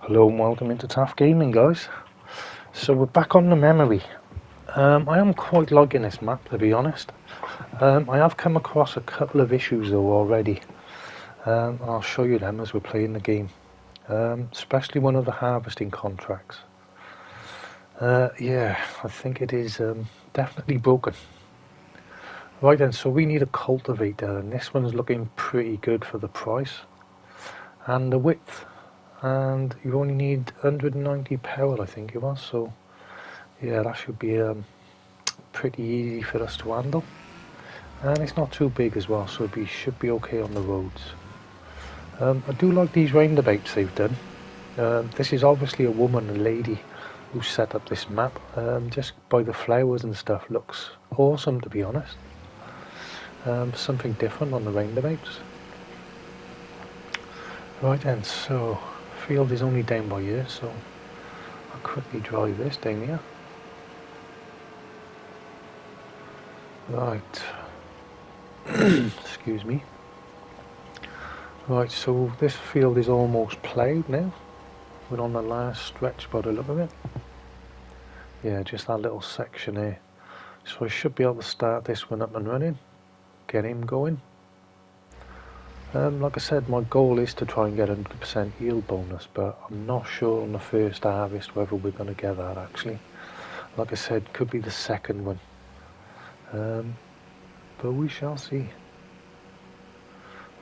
Hello and welcome into Taft Gaming, guys. So we're back on the memory. I am quite liking this map, to be honest. I have come across a couple of issues though already. I'll show you them as we're playing the game. Especially one of the harvesting contracts. Yeah, I think it is definitely broken. Right then, so we need a cultivator, and this one's looking pretty good for the price and the width. And you only need 190 power, I think it was, so yeah, that should be pretty easy for us to handle, and it's not too big as well, so it should be okay on the roads. I do like these roundabouts they've done. This is obviously a woman, a lady, who set up this map. Just by the flowers and stuff, looks awesome, to be honest. Something different on the roundabouts. Right then, so field is only down by here, so I'll quickly drive this down here. Right. Excuse me. Right, so this field is almost ploughed now. We're on the last stretch by the look of it. Yeah, just that little section there. So I should be able to start this one up and running. Get him going. Like I said, my goal is to try and get 100% yield bonus, but I'm not sure on the first harvest whether we're going to get that actually. Like I said, could be the second one. But we shall see.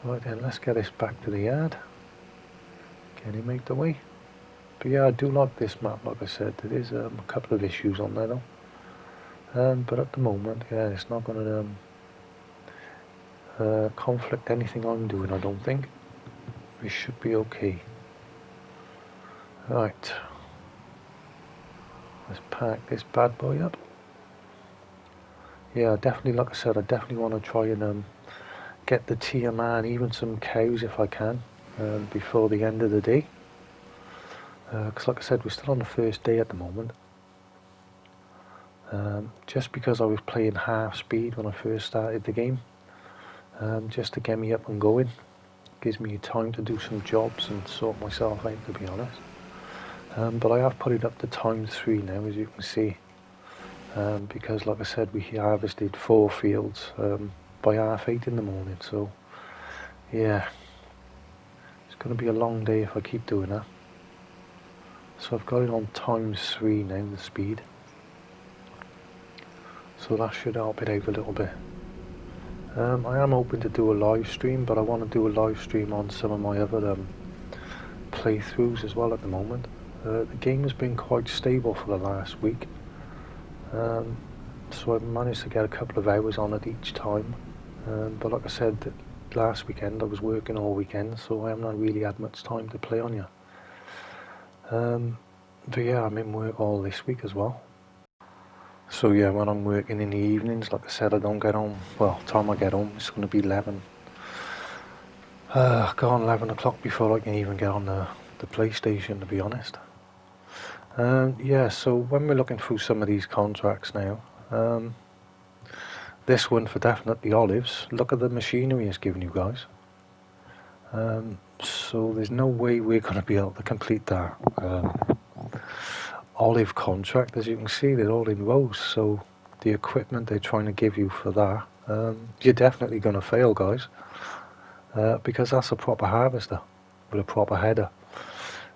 Right then, let's get this back to the yard. Can he make the way? But yeah, I do like this map, like I said. There is a couple of issues on there though. But at the moment, yeah, it's not going to conflict anything I'm doing, I don't think. We should be okay. Right. Let's pack this bad boy up. Yeah, definitely, like I said, I definitely want to try and get the TMR and even some cows if I can before the end of the day. Because like I said, we're still on the first day at the moment. Just because I was playing half speed when I first started the game. Just to get me up and going. Gives me time to do some jobs and sort myself out, to be honest. But I have put it up to ×3 now, as you can see. Because like I said, we harvested 4 fields by 8:30 in the morning, so yeah, it's going to be a long day if I keep doing that. So I've got it on ×3 now, the speed, so that should help it out a little bit. I am hoping to do a live stream, but I want to do a live stream on some of my other playthroughs as well at the moment. The game has been quite stable for the last week, so I've managed to get a couple of hours on it each time. But like I said, last weekend I was working all weekend, so I have not really had much time to play on yet. But yeah, I'm in work all this week as well. So yeah, when I'm working in the evenings, like I said, I don't get home. Well, time I get home, it's going to be 11. Gone 11 o'clock before I can even get on the PlayStation, to be honest. Yeah, so when we're looking through some of these contracts now, this one for definitely olives, look at the machinery it's given you guys. So there's no way we're going to be able to complete that olive contract. As you can see, they're all in rows, so the equipment they're trying to give you for that, you're definitely going to fail, guys, because that's a proper harvester with a proper header.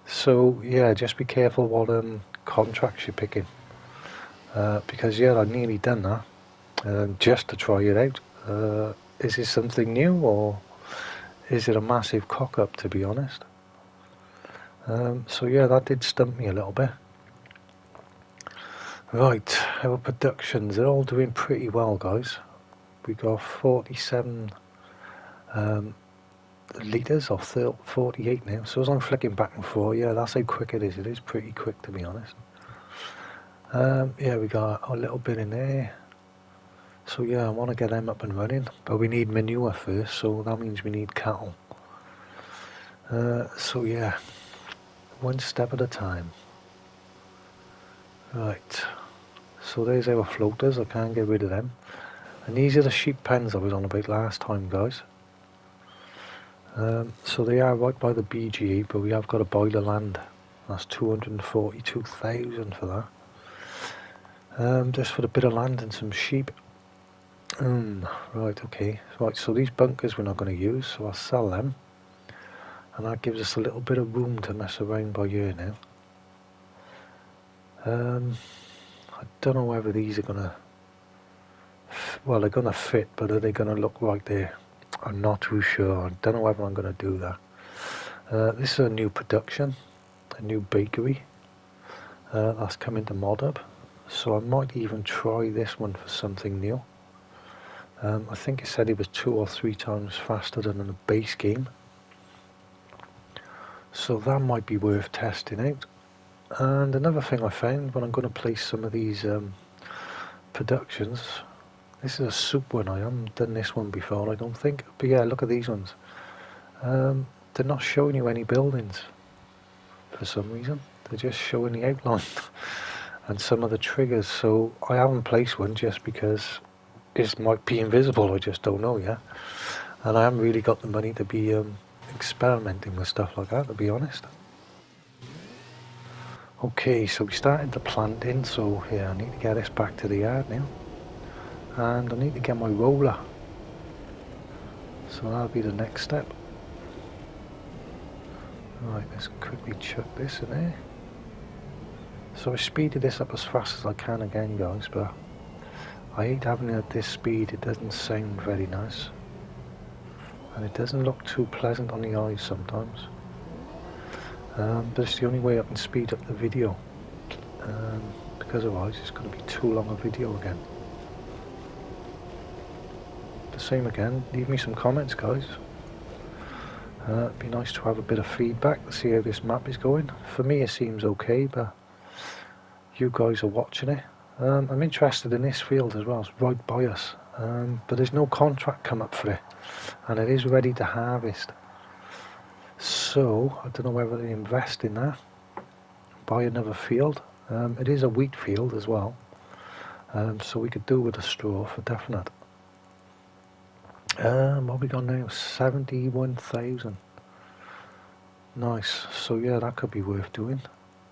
So yeah, just be careful what contracts you're picking, because yeah, I've nearly done that just to try it out. Is this something new, or is it a massive cock up, to be honest? So yeah, that did stump me a little bit. Right, our productions, they're all doing pretty well, guys. We got 47 litres or 48 now, so as I'm flicking back and forth, yeah, that's how quick it is. It is pretty quick, to be honest. Yeah, we got a little bit in there. So yeah, I want to get them up and running, but we need manure first, so that means we need cattle. So yeah, one step at a time. Right, so there's our floaters, I can't get rid of them. And these are the sheep pens I was on about last time, guys. So they are right by the BGE, but we have got to buy the land That's 242,000 for that. Just for a bit of land and some sheep. Right, okay. Right, so these bunkers we're not going to use, so I'll sell them. And that gives us a little bit of room to mess around by here now. I don't know whether these are going to... Well, they're going to fit, but are they going to look right there? I'm not too sure. I don't know whether I'm going to do that. This is a new production, a new bakery. That's coming to ModHub. So I might even try this one for something new. I think it said it was 2 or 3 times faster than in the base game. So that might be worth testing out. And another thing I found when I'm going to place some of these productions, this is a soup one. I haven't done this one before, I don't think. But yeah, look at these ones. They're not showing you any buildings for some reason. They're just showing the outline and some of the triggers. So I haven't placed one just because it might be invisible. I just don't know yet. And I haven't really got the money to be experimenting with stuff like that, to be honest. Okay, so we started the planting, so yeah, I need to get this back to the yard now. And I need to get my roller. So that'll be the next step. Right, let's quickly chuck this in there. So I speeded this up as fast as I can again, guys, but I hate having it at this speed. It doesn't sound very nice. And it doesn't look too pleasant on the eyes sometimes. But it's the only way I can speed up the video, because otherwise it's going to be too long a video again. The same again, leave me some comments, guys. It'd be nice to have a bit of feedback to see how this map is going. For me it seems okay, but you guys are watching it. I'm interested in this field as well, it's right by us, but there's no contract come up for it, and it is ready to harvest. So I don't know whether to invest in that, buy another field. It is a wheat field as well, so we could do with a straw for definite. What we got now? 71,000. Nice. So yeah, that could be worth doing.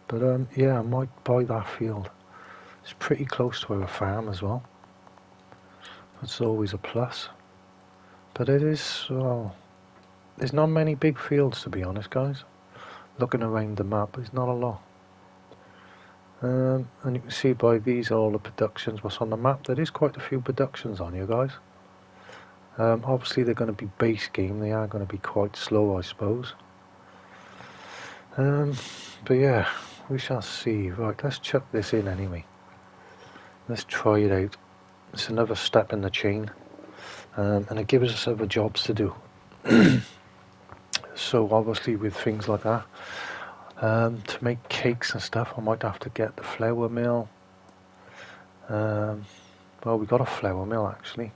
But yeah, I might buy that field. It's pretty close to our farm as well. That's always a plus. But it is, well, there's not many big fields, to be honest, guys. Looking around the map, there's not a lot. And you can see by these all the productions what's on the map. There is quite a few productions on here, guys. Obviously they're going to be base game. They are going to be quite slow, I suppose. But yeah, we shall see. Right, let's chuck this in anyway. Let's try it out. It's another step in the chain, and it gives us other jobs to do. So obviously with things like that, to make cakes and stuff, I might have to get the flour mill. Well, we got a flour mill actually.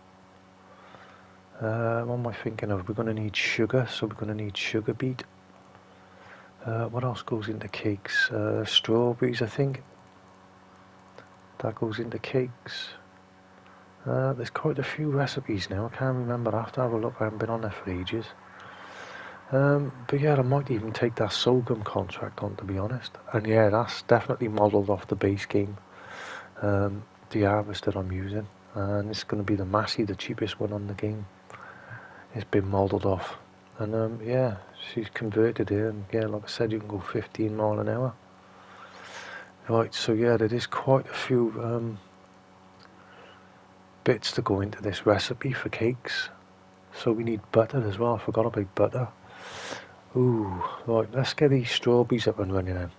What am I thinking of? We're going to need sugar, so we're going to need sugar beet. What else goes into cakes? Strawberries, I think. That goes into cakes. There's quite a few recipes now. I can't remember. I have to have a look. I haven't been on there for ages. But yeah, I might even take that sorghum contract on, to be honest. And yeah, that's definitely modelled off the base game. The harvest that I'm using. And it's going to be the Massey, the cheapest one on the game. It's been modelled off. And yeah, she's converted here. And yeah, like I said, you can go 15 miles an hour. Right, so yeah, there is quite a few bits to go into this recipe for cakes. So we need butter as well. I forgot about butter. Ooh, right, let's get these strawberries up and running then.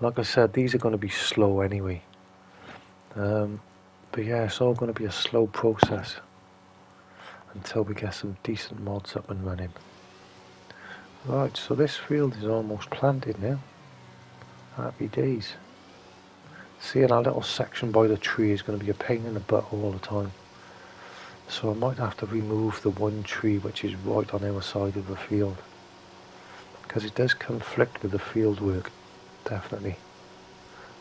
Like I said, these are going to be slow anyway. But yeah, it's all going to be a slow process until we get some decent mods up and running. Right, so this field is almost planted now. Happy days. Seeing our little section by the tree is going to be a pain in the butt all the time. So I might have to remove the one tree which is right on our side of the field, because it does conflict with the field work, definitely.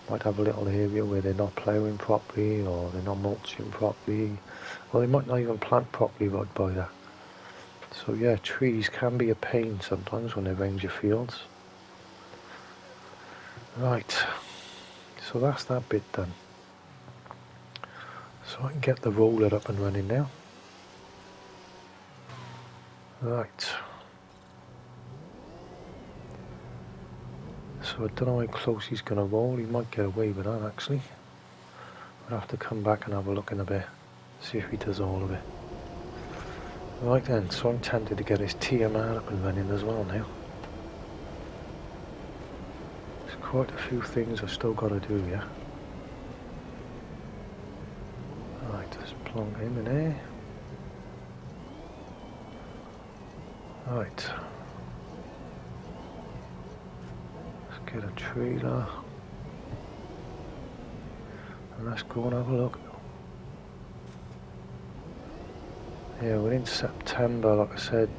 Might have a little area where they're not ploughing properly, or they're not mulching properly, or they might not even plant properly right by that. So yeah, trees can be a pain sometimes when they range your fields. Right, so that's that bit done. So I can get the roller up and running now. Right. So I don't know how close he's going to roll. He might get away with that actually. I'll have to come back and have a look in a bit. See if he does all of it. Right then, so I'm tempted to get his TMR up and running as well now. There's quite a few things I've still got to do here. Right, just plonk him in there. Right. Let's get a trailer. And let's go and have a look. Yeah, we're in September, like I said.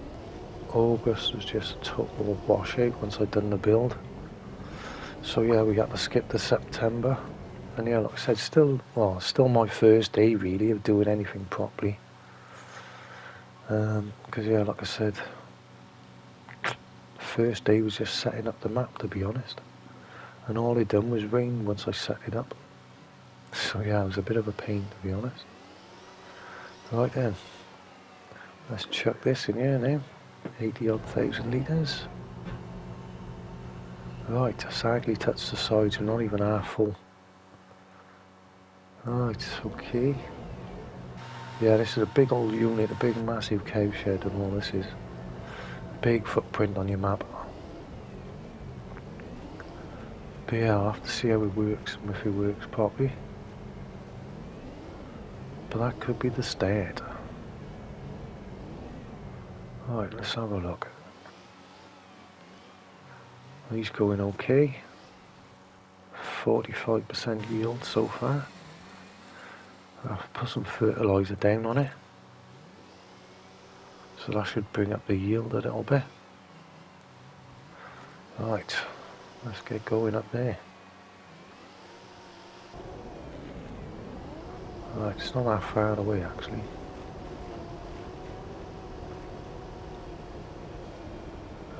August was just a total washout once I'd done the build. So yeah, we got to skip to September. And yeah, like I said, still my first day really of doing anything properly. Because yeah, like I said, first day was just setting up the map, to be honest. And all it done was rain once I set it up. So yeah, it was a bit of a pain, to be honest. Right then, let's chuck this in here now. 80 odd thousand litres. Right, I sadly touched the sides, we're not even half full. Right, okay. Yeah, this is a big old unit, a big massive cow shed, and all this is. Big footprint on your map. But yeah, I'll have to see how it works, and if it works properly. But that could be the start. Right, let's have a look. He's going okay. 45% yield so far. I've put some fertiliser down on it. So that should bring up the yield a little bit. Right, let's get going up there. Right, it's not that far away actually.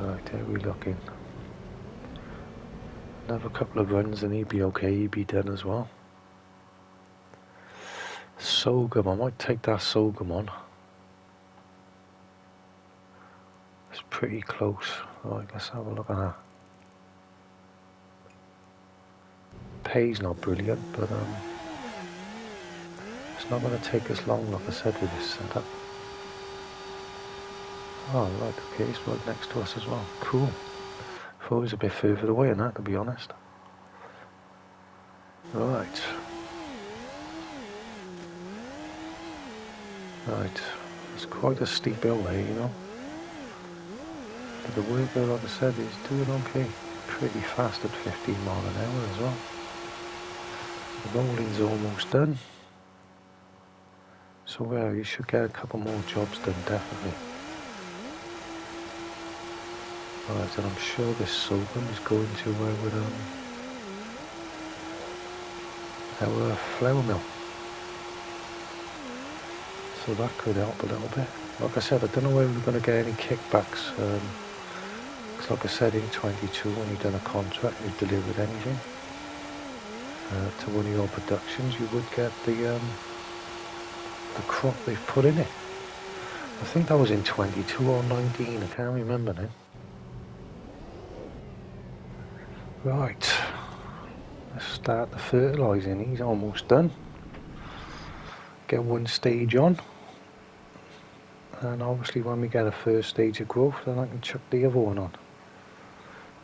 Right, how are we looking? Another couple of runs and he'd be okay, he'd be done as well. Sorghum, I might take that sorghum on. It's pretty close. Right, let's have a look at that. Pay's not brilliant, but it's not going to take us long, like I said, with this setup. Oh, right, okay, it's right next to us as well. Cool. Thought it was a bit further away than that, to be honest. Right. Right. It's quite a steep hill there, you know. But the worker, like I said, is doing okay. Pretty fast at 15 miles an hour as well. The rolling's almost done. So well, you should get a couple more jobs done, definitely. Right, and I'm sure this sorghum is going to our flour mill. So that could help a little bit. Like I said, I don't know whether we're going to get any kickbacks. Because like I said, in 22, when you've done a contract, you've delivered anything to one of your productions, you would get the crop they've put in it. I think that was in 22 or 19, I can't remember now. Right, let's start the fertilising. He's almost done. Get one stage on, and obviously when we get a first stage of growth, then I can chuck the other one on.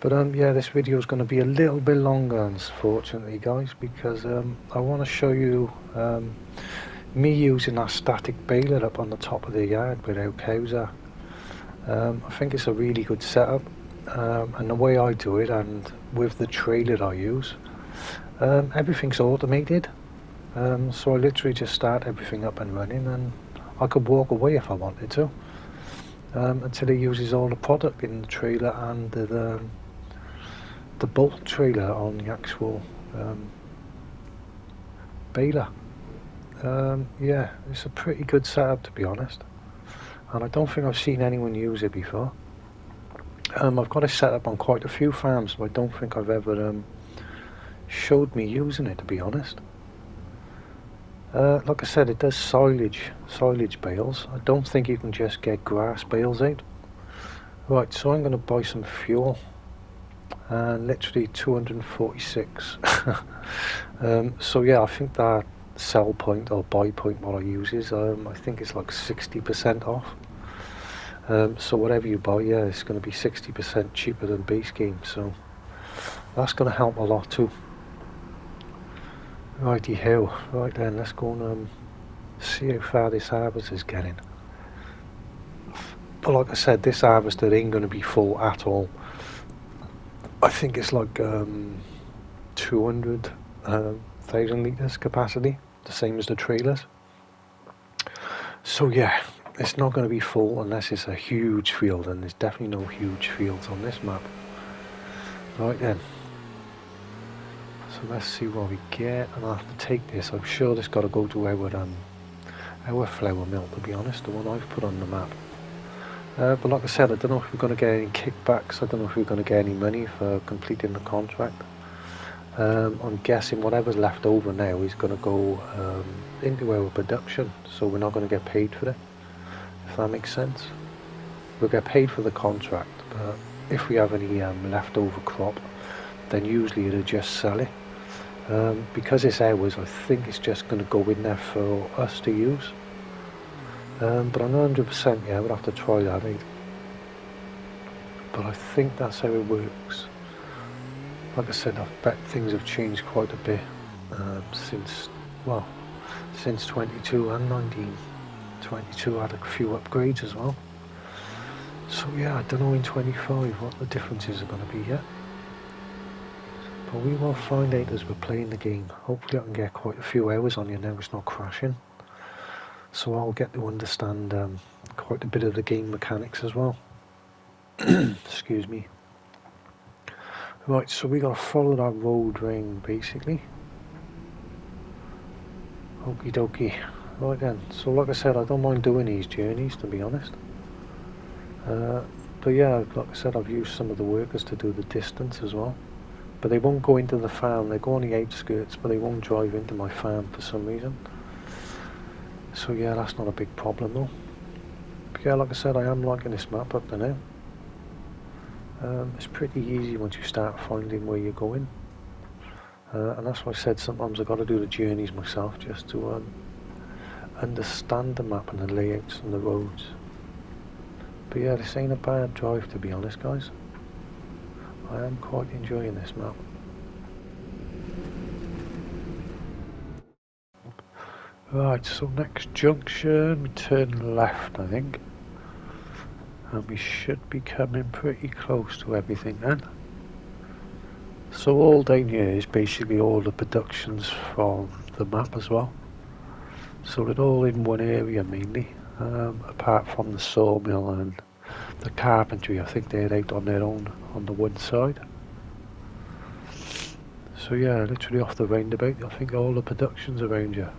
But yeah, this video is going to be a little bit longer, unfortunately, guys, because I want to show you me using that static baler up on the top of the yard where our cows are. I think it's a really good setup, and the way I do it, and with the trailer I use, everything's automated. So I literally just start everything up and running, and I could walk away if I wanted to, until it uses all the product in the trailer and the bolt trailer on the actual baler. Yeah, it's a pretty good setup, to be honest, and I don't think I've seen anyone use it before. I've got it set up on quite a few farms, but I don't think I've ever showed me using it, to be honest. Like I said, it does silage bales. I don't think you can just get grass bales out. Right, so I'm going to buy some fuel, and literally 246. So yeah, I think that sell point or buy point what I use is I think it's like 60% off. So whatever you buy, yeah, it's going to be 60% cheaper than base game, so that's going to help a lot too. Righty ho, right then, let's go and see how far this harvest is getting. But like I said, this harvester ain't going to be full at all. I think it's like 200,000 litres capacity, the same as the trailers. So yeah, it's not going to be full unless it's a huge field, and there's definitely no huge fields on this map. Right then, so let's see what we get, and I'll have to take this. I'm sure this got to go to our flour mill, to be honest, the one I've put on the map. But like I said, I don't know if we're going to get any kickbacks. I don't know if we're going to get any money for completing the contract. I'm guessing whatever's left over now is going to go into our production, so we're not going to get paid for it, if that makes sense. We'll get paid for the contract, but if we have any leftover crop, then usually it'll just sell it. Because it's ours, I think it's just going to go in there for us to use. But I'm not 100% yet, we'll have to try that out. But I think that's how it works. Like I said, I bet things have changed quite a bit since 22 and 19. 22 had a few upgrades as well. So yeah, I don't know in 25 what the differences are going to be yet. But we will find out as we're playing the game. Hopefully I can get quite a few hours on you now it's not crashing. So I'll get to understand quite a bit of the game mechanics as well. Excuse me. Right, so we got to follow that road ring basically. Okie dokie. Right then, so like I said, I don't mind doing these journeys, to be honest. But yeah, like I said, I've used some of the workers to do the distance as well. But they won't go into the farm, they go on the outskirts, but they won't drive into my farm for some reason. So yeah, that's not a big problem though. But yeah, like I said, I am liking this map up to now. It's pretty easy once you start finding where you're going. And that's why I said sometimes I've got to do the journeys myself just to understand the map and the layouts and the roads. But yeah, this ain't a bad drive, to be honest, guys. I am quite enjoying this map. Right, so next junction, we turn left, I think. And we should be coming pretty close to everything then. So all down here is basically all the productions from the map as well. So they're all in one area mainly, apart from the sawmill and the carpentry. I think they're out on their own on the one side. So yeah, literally off the roundabout, I think all the productions around here.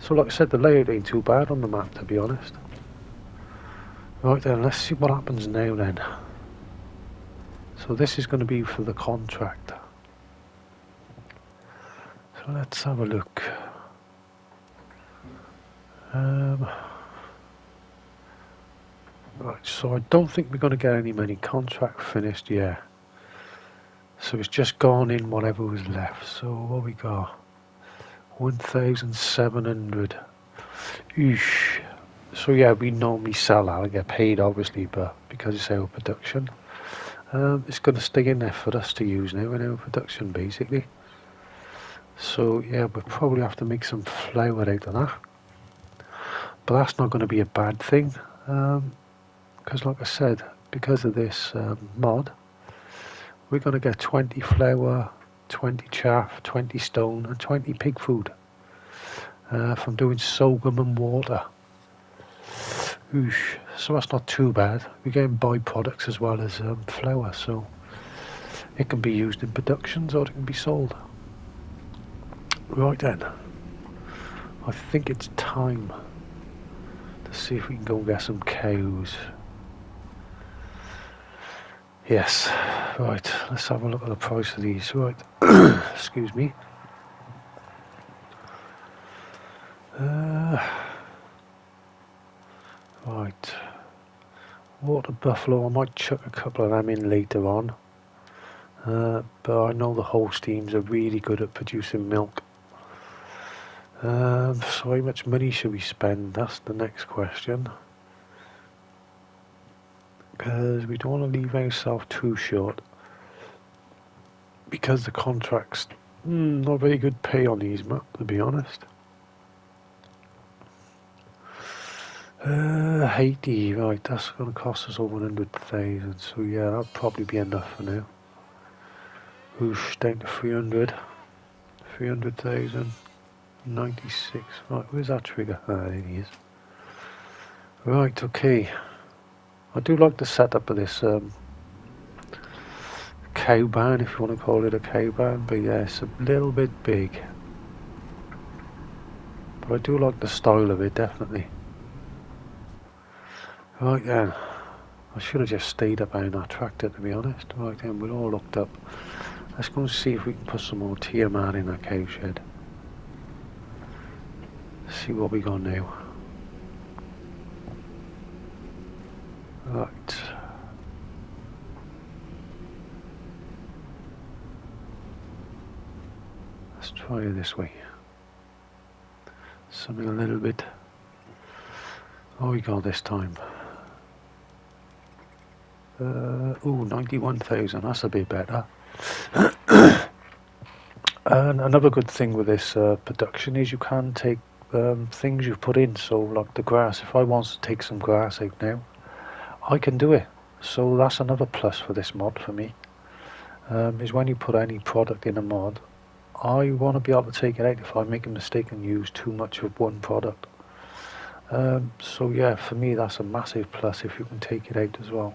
So like I said, the layout ain't too bad on the map, to be honest. Right then, let's see what happens now then. So this is going to be for the contract. So let's have a look. Right, so I don't think we're going to get any money. Contract finished, yeah. So it's just gone in whatever was left. So what we got? 1,700. Eesh. So yeah, we normally sell that and get paid obviously, but because it's our production, it's going to stay in there for us to use now in our production basically. So yeah, we'll probably have to make some flour out of that. But that's not going to be a bad thing, because like I said, because of this mod, we're going to get 20 flour, 20 chaff, 20 stone and 20 pig food from doing sorghum and water. Oosh. So that's not too bad. We're getting byproducts as well as flour, so it can be used in productions or it can be sold. Right then, I think it's time to see if we can go and get some cows. Yes, Right, let's have a look at the price of these. Right, excuse me. Right, water buffalo, I might chuck a couple of them in later on. But I know the Holsteins are really good at producing milk. So how much money should we spend? That's the next question. Because we don't want to leave ourselves too short. Because the contract's not very good pay on these, to be honest. 80, right, that's going to cost us over 100,000, so yeah, that'll probably be enough for now. Whoosh, down to 300,000, 96, right, where's that trigger? Ah, there he is. Right, okay. I do like the setup of this cow barn, if you want to call it a cow barn, but yeah, it's a little bit big. But I do like the style of it, definitely. Right then, I should have just stayed up behind that tractor, to be honest. Right then, we're all looked up. Let's go and see if we can put some more TMR in that cow shed. See what we got now. Right. Let's try it this way. Something a little bit. What we got this time? 91,000, that's a bit better. And another good thing with this production is you can take things you've put in, so like the grass, if I want to take some grass out now, I can do it. So that's another plus for this mod for me, is when you put any product in a mod, I want to be able to take it out if I make a mistake and use too much of one product. So yeah, for me that's a massive plus if you can take it out as well.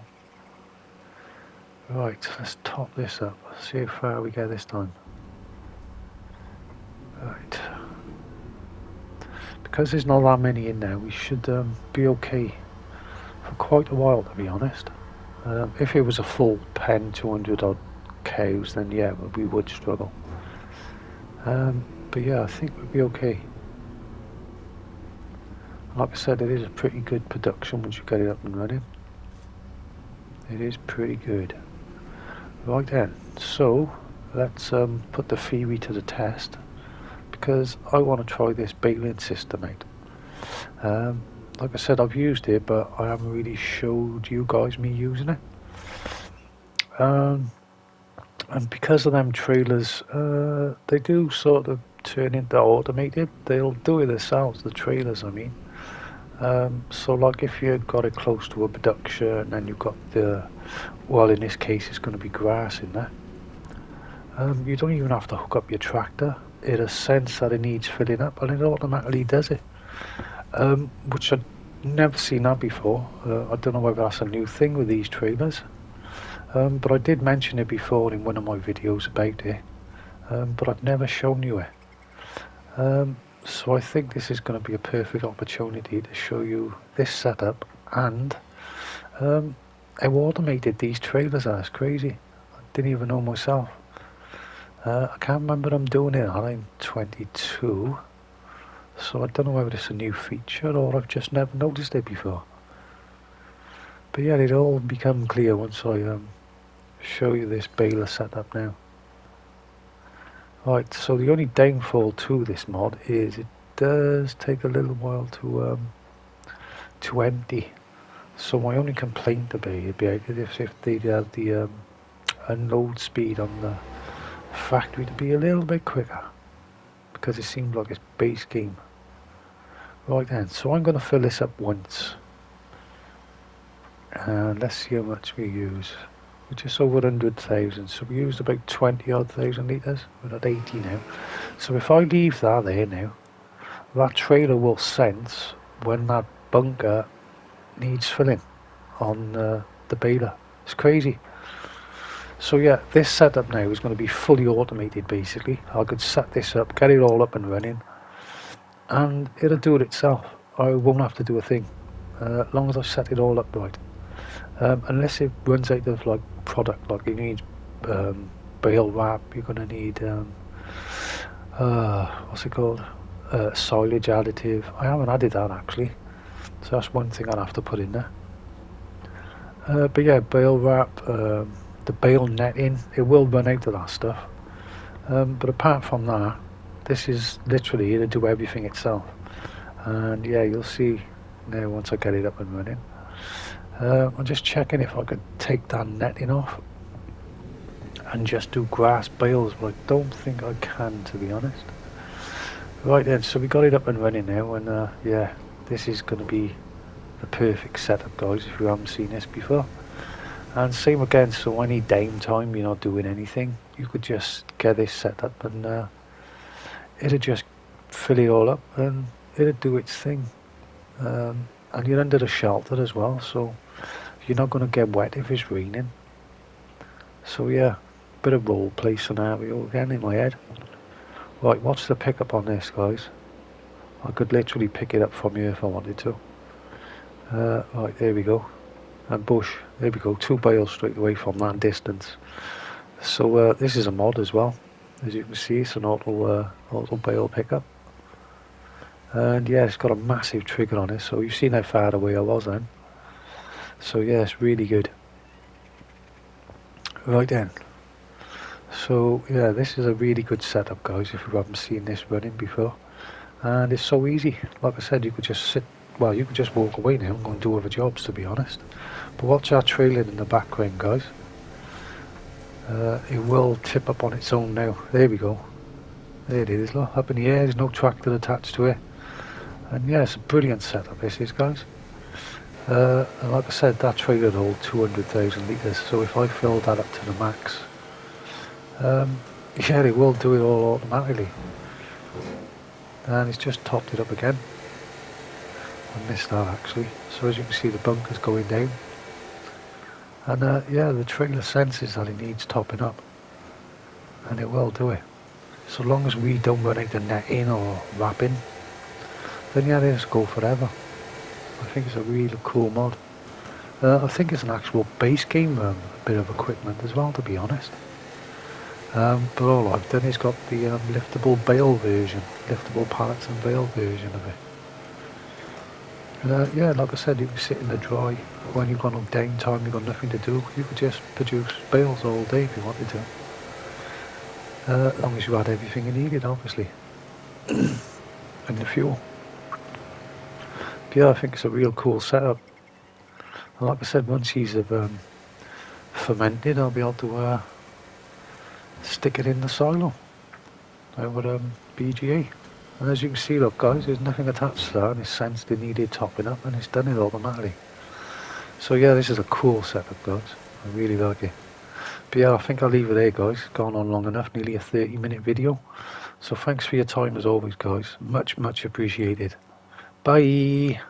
Right, let's top this up, see how far we get this time. Right, because there's not that many in there, we should be okay for quite a while, to be honest. If it was a full pen, 200 odd cows, then yeah, we would struggle. But yeah, I think we'd be okay. Like I said, it is a pretty good production once you get it up and running. It is pretty good. Right then, so let's put the theory to the test, because I want to try this baling system out. Like I said, I've used it, but I haven't really showed you guys me using it. And because of them trailers, they do sort of turn into automated. They'll do it themselves, the trailers I mean. So like if you've got it close to a production and you've got the, well in this case it's going to be grass in there, you don't even have to hook up your tractor. It'll sense that it needs filling up and it automatically does it, which I've never seen that before. I don't know whether that's a new thing with these trailers, but I did mention it before in one of my videos about it, but I've never shown you it. So I think this is going to be a perfect opportunity to show you this setup and how automated these trailers are. It's crazy. I didn't even know myself. I can't remember them doing it. I'm 22, so I don't know whether it's a new feature or I've just never noticed it before. But yeah, it'll all become clear once I show you this baler setup now. Right, so the only downfall to this mod is it does take a little while to empty. So my only complaint about it is if they had the unload speed on the factory to be a little bit quicker, because it seems like it's base game. Right then, so I'm going to fill this up once, and let's see how much we use. We're just over 100,000, so we used about 20 odd thousand litres. We're at 80 now. So if I leave that there now, that trailer will sense when that bunker needs filling on the baler. It's crazy. So yeah, this setup now is going to be fully automated basically. I could set this up, get it all up and running, and it'll do it itself. I won't have to do a thing, as long as I set it all up right. Unless it runs out of like product, like it needs bale wrap, you're going to need what's it called, silage additive. I haven't added that actually, so that's one thing I'll have to put in there. But yeah, bale wrap, the bale netting, it will run out of that stuff, but apart from that, this is literally it'll do everything itself. And yeah, you'll see now once I get it up and running. I'm just checking if I could take that netting off and just do grass bales, but I don't think I can, to be honest. Right then, so we got it up and running now, and yeah, this is going to be the perfect setup, guys, if you haven't seen this before. And same again, so any downtime, you're not doing anything, you could just get this set up and it'll just fill it all up and it'll do its thing. And you're under the shelter as well, so you're not going to get wet if it's raining. So yeah, bit of role play scenario again in my head. Right, what's the pickup on this, guys? I could literally pick it up from here if I wanted to. Right, there we go. And bush, there we go, 2 bales straight away from that distance. So this is a mod as well. As you can see, it's an auto bale pickup. And yeah, it's got a massive trigger on it, so you've seen how far away I was then. So yeah, it's really good. Right then, so yeah, this is a really good setup, guys, if you haven't seen this running before. And it's so easy. Like I said, you could just sit, well, you could just walk away now and go and do other jobs, to be honest. But watch our trailing in the background, guys. It will tip up on its own now. There we go. There it is, look, up in the air, there's no tractor attached to it. And yeah, it's a brilliant setup, this is, guys. And like I said, that trailer holds 200,000 litres, so if I fill that up to the max, yeah, it will do it all automatically. And it's just topped it up again. I missed that actually. So as you can see, the bunker's going down. And yeah, the trailer senses that it needs topping up, and it will do it. So long as we don't run out of netting or wrapping, then yeah, this go forever. I think it's a really cool mod. I think it's an actual base game bit of equipment as well, to be honest. But all I've done is got the liftable bale version, liftable pallets and bale version of it. Yeah, like I said, you can sit in the dry when you've got no downtime, you've got nothing to do. You could just produce bales all day if you wanted to. As long as you had everything you needed, obviously. And the fuel. But yeah, I think it's a real cool setup. And like I said, once these have fermented, I'll be able to stick it in the silo with BGA. And as you can see, look guys, there's nothing attached to that, and it's sensed it needed topping up and it's done it automatically. So yeah, this is a cool setup, guys. I really like it. But yeah, I think I'll leave it there, guys. It's gone on long enough, nearly a 30-minute video. So thanks for your time as always, guys. Much appreciated. Bye.